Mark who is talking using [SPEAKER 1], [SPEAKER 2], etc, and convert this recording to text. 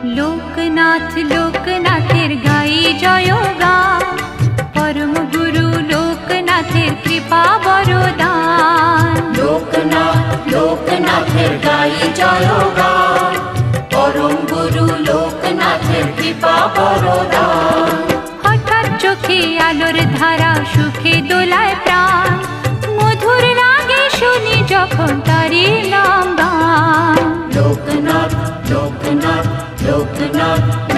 [SPEAKER 1] লোকনাথ লোকনাথের গাই জয়গান, পরম গুরু লোকনাথের কৃপা বরদান।
[SPEAKER 2] লোকনাথ লোকনাথের গাই জয়গান, পরম গুরু লোকনাথের কৃপা বরদান।
[SPEAKER 1] হঠাৎ চোখে আলোর ধারা, সুখে দোলায় প্রাণ, মধুর লাগে শুনি যখন তারি নাম গান।
[SPEAKER 2] লোকনাথ লোকনাথ লোকনাথ